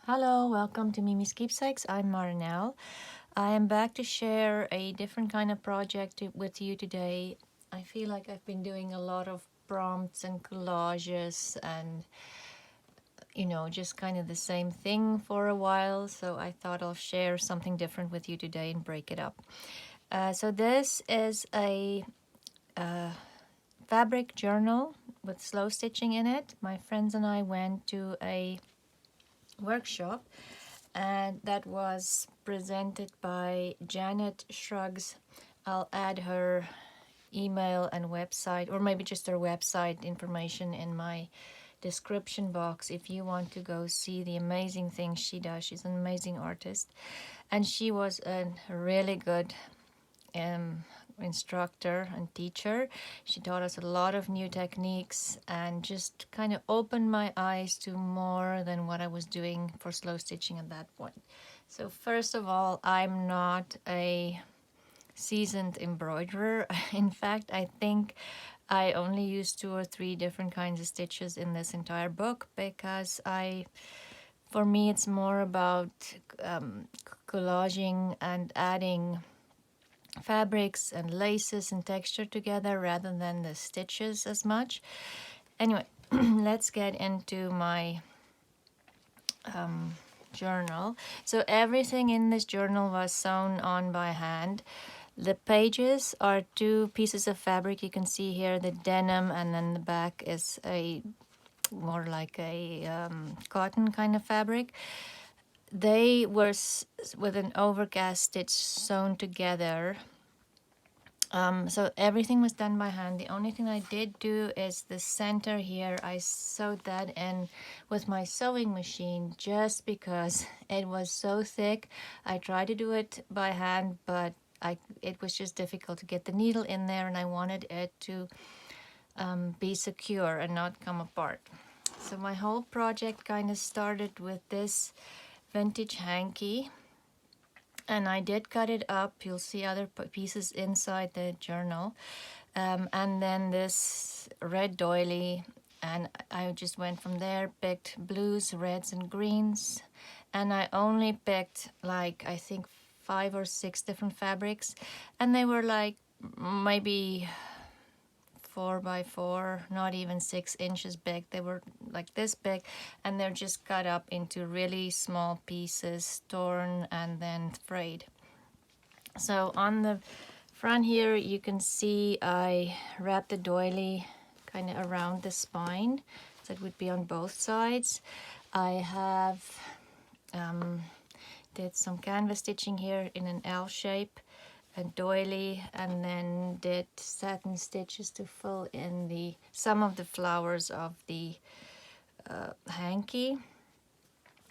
Hello, welcome to Miemie's Keepsakes. I'm Marinelle. I am back to share a different kind of project with you today. I feel like I've been doing a lot of prompts and collages and, just kind of the same thing for a while. So I thought I'll share something different with you today and break it up. So this is a fabric journal with slow stitching in it. My friends and I went to a workshop and that was presented by Janet Shrugs. I'll add her email and website, or maybe just her website information in my description box if you want to go see the amazing things she does. She's an amazing artist, and she was a really good instructor and teacher. She taught us a lot of new techniques and just kind of opened my eyes to more than what I was doing for slow stitching at that point. So first of all, I'm not a seasoned embroiderer. In fact, I think I only used 2 or 3 different kinds of stitches in this entire book because for me, it's more about collaging and adding fabrics and laces and texture together rather than the stitches as much. Anyway, let's get into my journal. So everything in this journal was sewn on by hand. The pages are 2 pieces of fabric. You can see here the denim, and then the back is a more like a cotton kind of fabric. They were with an overcast stitch sewn together. So everything was done by hand. The only thing I did do is the center here. I sewed that in with my sewing machine just because it was so thick. I tried to do it by hand, but it was just difficult to get the needle in there, and I wanted it to be secure and not come apart. So my whole project kind of started with this vintage hanky. And I did cut it up. You'll see other pieces inside the journal. And then this red doily. And I just went from there, picked blues, reds, and greens. And I only picked like, I think 5 or 6 different fabrics. And they were like maybe 4 by 4, not even 6 inches big. They were like this big, and they're just cut up into really small pieces, torn and then frayed. So on the front here, you can see I wrapped the doily kind of around the spine, so it would be on both sides. I have did some canvas stitching here in an L shape, a doily, and then did satin stitches to fill in some of the flowers of the hanky.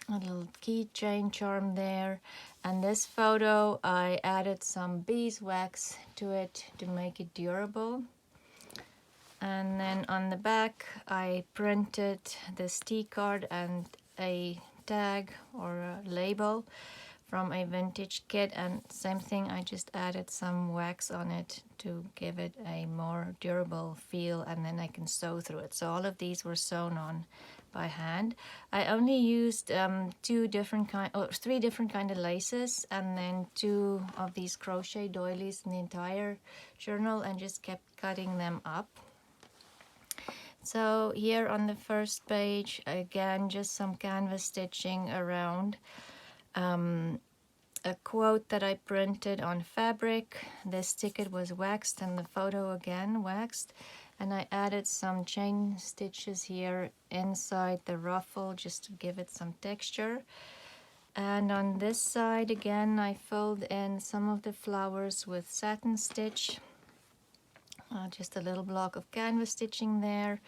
A little keychain charm there. And this photo, I added some beeswax to it to make it durable. And then on the back, I printed this tea card and a tag or a label from a vintage kit, and same thing, I just added some wax on it to give it a more durable feel, and then I can sew through it. So all of these were sewn on by hand. I only used 3 different kind of laces, and then 2 of these crochet doilies in the entire journal, and just kept cutting them up. So here on the first page, again, just some canvas stitching around. A quote that I printed on fabric. This ticket was waxed and the photo again waxed. And I added some chain stitches here inside the ruffle just to give it some texture. And on this side again, I filled in some of the flowers with satin stitch. Just a little block of canvas stitching there,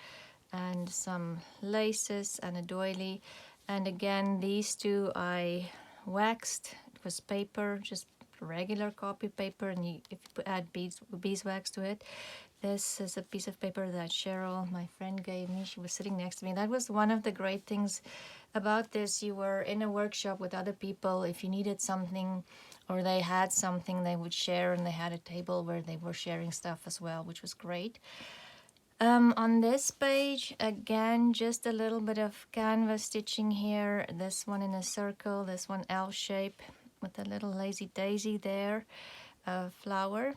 and some laces and a doily. And again, these 2 I waxed. It was paper, just regular copy paper, and if you add beeswax to it. This is a piece of paper that Cheryl, my friend, gave me. She was sitting next to me. That was one of the great things about this. You were in a workshop with other people. If you needed something or they had something, they would share, and they had a table where they were sharing stuff as well, which was great. On this page, again, just a little bit of canvas stitching here. This one in a circle, this one L shape with a little lazy daisy there, a flower,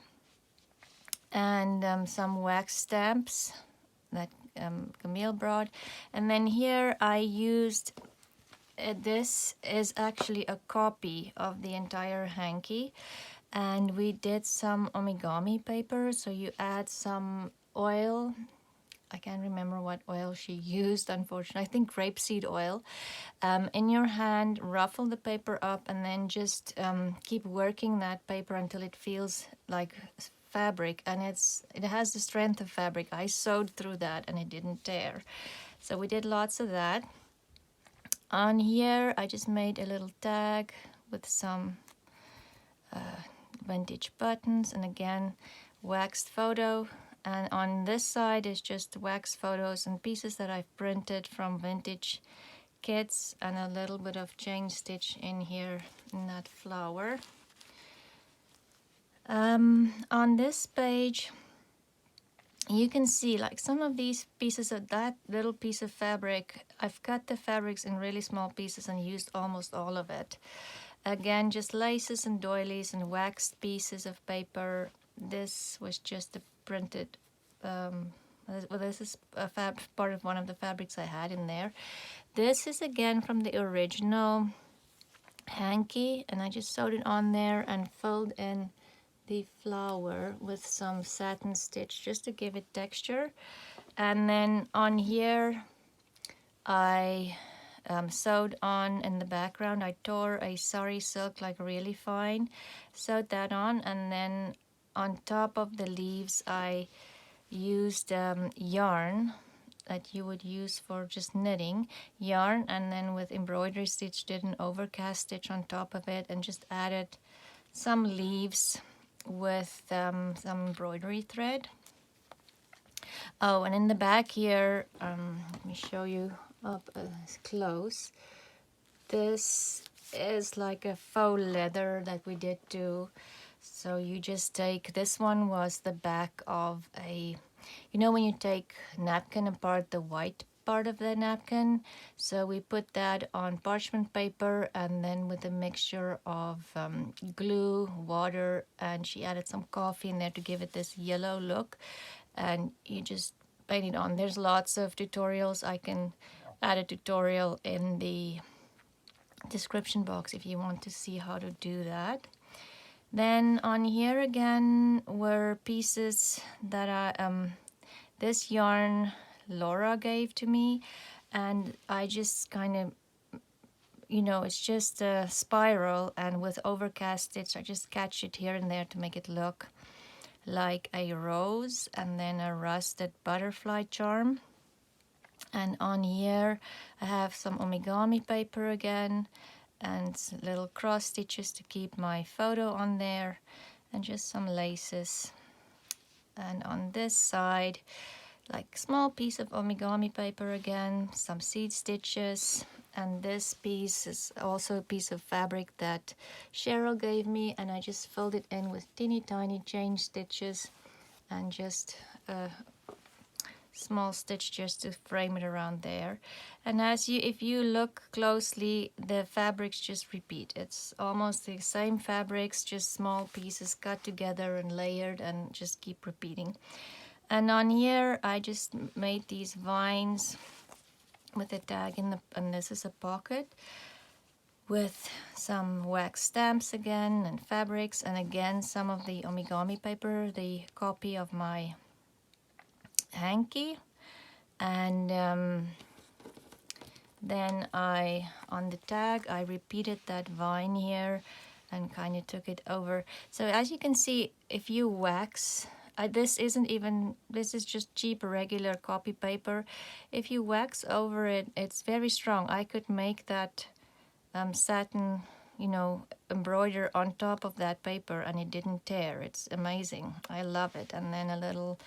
and some wax stamps that Camille brought. And then here I used, this is actually a copy of the entire hanky. And we did some origami paper, so you add some oil. I can't remember what oil she used, unfortunately. I think grapeseed oil. In your hand, ruffle the paper up, and then just keep working that paper until it feels like fabric, and it has the strength of fabric. I sewed through that and it didn't tear. So we did lots of that. On here, I just made a little tag with some vintage buttons, and again, waxed photo. And on this side is just wax photos and pieces that I've printed from vintage kits, and a little bit of chain stitch in here in that flower. On this page, you can see like some of these pieces of that little piece of fabric. I've cut the fabrics in really small pieces and used almost all of it. Again, just laces and doilies and waxed pieces of paper. This was just a printed, well, this is a part of one of the fabrics I had in there. This is again from the original hanky, and I just sewed it on there and filled in the flower with some satin stitch just to give it texture. And then on here I sewed on in the background, I tore a sari silk like really fine, sewed that on, and then on top of the leaves I used yarn that you would use for just knitting yarn, and then with embroidery stitch did an overcast stitch on top of it and just added some leaves with some embroidery thread. Oh, and in the back here, let me show you up close. This is like a faux leather that we did too. So you just take, this one was the back of a, you know when you take napkin apart, the white part of the napkin, so we put that on parchment paper, and then with a mixture of glue, water, and she added some coffee in there to give it this yellow look, and you just paint it on. There's lots of tutorials. I can add a tutorial in the description box if you want to see how to do that. Then on here again were pieces that I this yarn Laura gave to me, and I just kind of, you know, it's just a spiral, and with overcast stitch I just catch it here and there to make it look like a rose, and then a rusted butterfly charm. And on here I have some origami paper again, and little cross stitches to keep my photo on there, and just some laces. And on this side, like small piece of origami paper again, some seed stitches, and this piece is also a piece of fabric that Cheryl gave me, and I just filled it in with teeny tiny chain stitches and just a small stitch just to frame it around there. And if you look closely, the fabrics just repeat. It's almost the same fabrics, just small pieces cut together and layered, and just keep repeating. And on here I just made these vines with a tag in the, and this is a pocket with some wax stamps again, and fabrics, and again some of the origami paper, the copy of my hanky. And then on the tag I repeated that vine here and kind of took it over. So as you can see, if you wax, this is just cheap regular copy paper. If you wax over it, it's very strong. I could make that satin, you know, embroider on top of that paper and it didn't tear. It's amazing. I love it. And then a little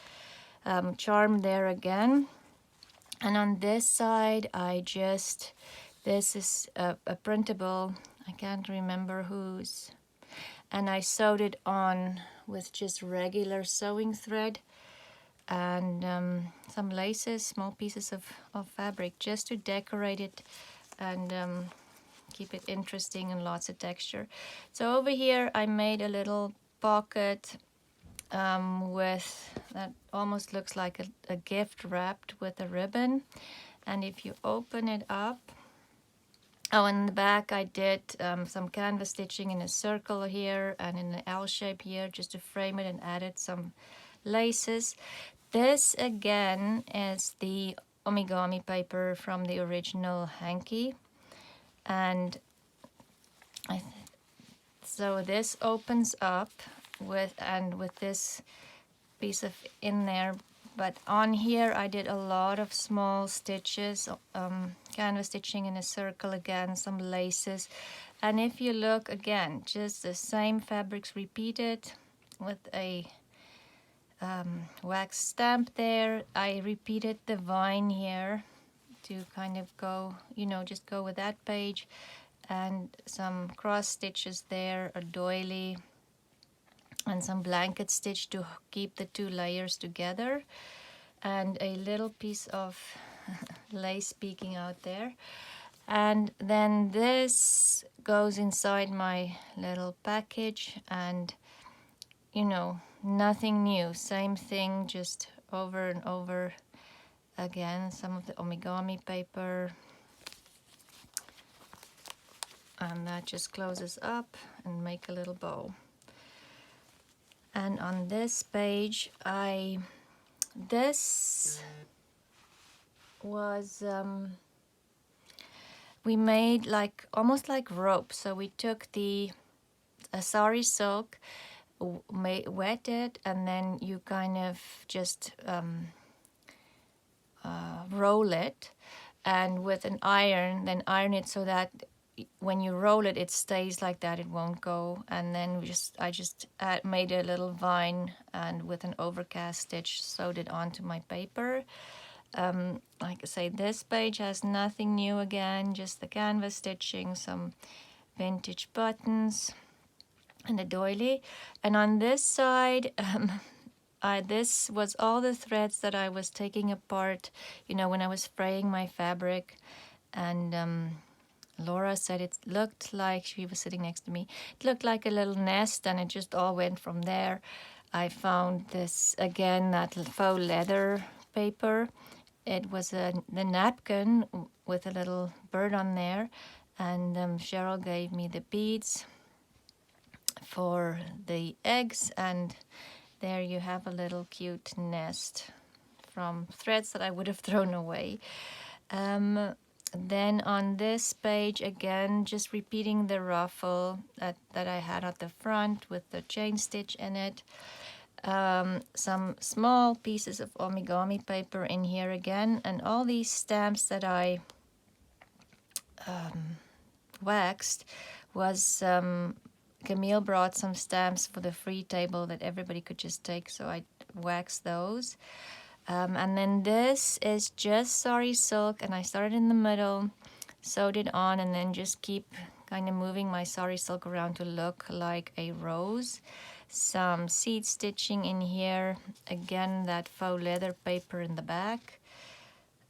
charm there again. And on this side this is a printable, I can't remember whose, and I sewed it on with just regular sewing thread. and some laces, small pieces of fabric, just to decorate it and keep it interesting and lots of texture. So over here I made a little pocket with that almost looks like a gift wrapped with a ribbon. And if you open it up, oh, in the back I did some canvas stitching in a circle here and in an L shape here just to frame it, and added some laces. This again is the origami paper from the original hanky, and so this opens up with this piece of in there, but on here I did a lot of small stitches, canvas stitching in a circle again, some laces, and if you look again, just the same fabrics repeated with a wax stamp there. I repeated the vine here to kind of go, you know, just go with that page, and some cross stitches there, a doily, and some blanket stitch to keep the two layers together, and a little piece of lace peeking out there. And then this goes inside my little package, and you know, nothing new, same thing, just over and over again. Some of the origami paper, and that just closes up and make a little bow. And on this page this was we made like almost like rope. So we took the sari silk, wet it, and then you kind of just roll it, and with an iron, then iron it so that when you roll it, it stays like that, it won't go. And then I just made a little vine, and with an overcast stitch sewed it onto my paper. Like I say, this page has nothing new again, just the canvas stitching, some vintage buttons, and a doily. And on this side, this was all the threads that I was taking apart, you know, when I was fraying my fabric. And Laura said it looked like, she was sitting next to me, it looked like a little nest, and it just all went from there. I found this, again, that faux leather paper. It was the napkin with a little bird on there, and Cheryl gave me the beads for the eggs, and there you have a little cute nest from threads that I would have thrown away. Then on this page, again, just repeating the ruffle that I had at the front with the chain stitch in it. Some small pieces of origami paper in here again, and all these stamps that I waxed was Camille brought some stamps for the free table that everybody could just take, so I waxed those. And then this is just sari silk, and I started in the middle, sewed it on, and then just keep kind of moving my sari silk around to look like a rose. Some seed stitching in here, again that faux leather paper in the back.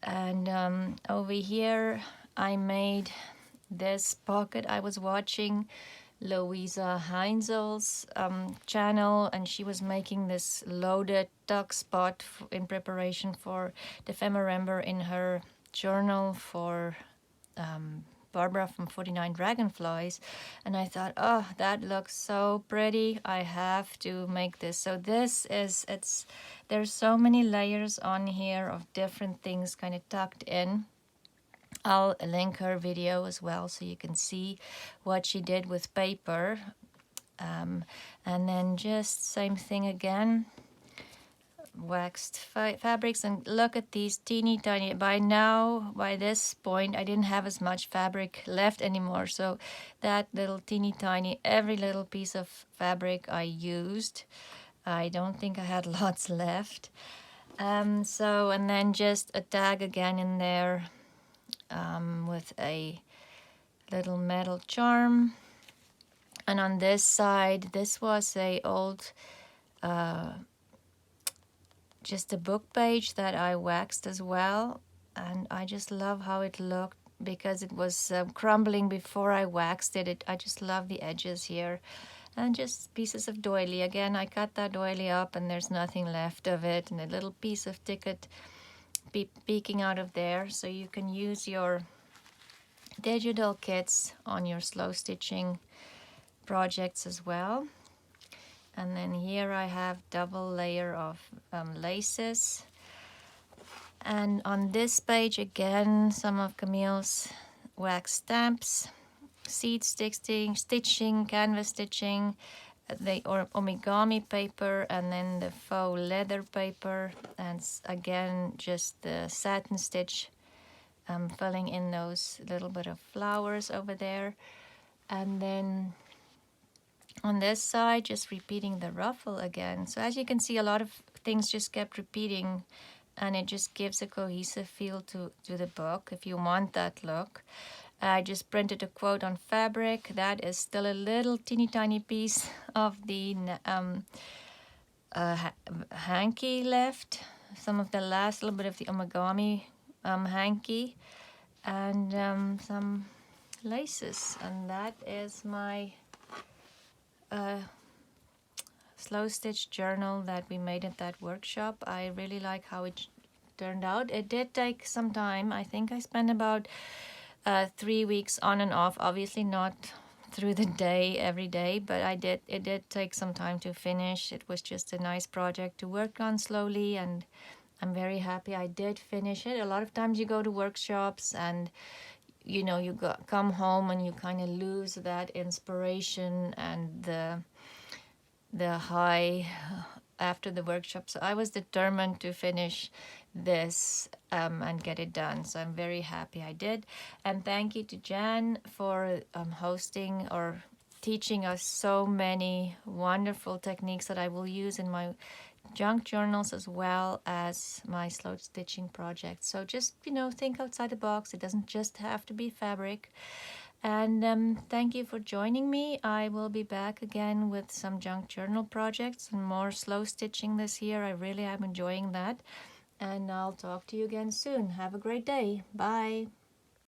And over here I made this pocket. I was watching Louisa Heinzel's channel, and she was making this loaded tuck spot in preparation for the ephemerimber in her journal for Barbara from 49 Dragonflies. And I thought, oh, that looks so pretty, I have to make this. So this is, there's so many layers on here of different things kind of tucked in. I'll link her video as well so you can see what she did with paper. And then just same thing again, waxed fabrics. And look at these teeny tiny, by this point I didn't have as much fabric left anymore, so that little teeny tiny, every little piece of fabric I used. I don't think I had lots left. And then just a tag again in there, with a little metal charm. And on this side, this was a old just a book page that I waxed as well, and I just love how it looked because it was crumbling before I waxed it. I just love the edges here. And just pieces of doily. Again, I cut that doily up and there's nothing left of it, and a little piece of ticket peeking out of there. So you can use your digital kits on your slow stitching projects as well. And then here I have double layer of laces. And on this page again, some of Camille's wax stamps, seed stitching, canvas stitching, the origami paper, and then the faux leather paper, and again just the satin stitch, filling in those little bit of flowers over there. And then on this side, just repeating the ruffle again. So as you can see, a lot of things just kept repeating, and it just gives a cohesive feel to the book if you want that look. I just printed a quote on fabric. That is still a little teeny tiny piece of the hanky left. Some of the last little bit of the origami hanky, and some laces. And that is my slow stitch journal that we made at that workshop. I really like how it turned out. It did take some time. I think I spent about 3 weeks on and off, obviously not through the day every day, but it did take some time to finish. It was just a nice project to work on slowly, and I'm very happy I did finish it. A lot of times you go to workshops and you know you come home and you kind of lose that inspiration and the high after the workshop. So I was determined to finish this and get it done. So I'm very happy I did. And thank you to Jan for hosting or teaching us so many wonderful techniques that I will use in my junk journals as well as my slow stitching project. So just, think outside the box. It doesn't just have to be fabric. And thank you for joining me. I will be back again with some junk journal projects and more slow stitching this year. I really am enjoying that. And I'll talk to you again soon. Have a great day. Bye.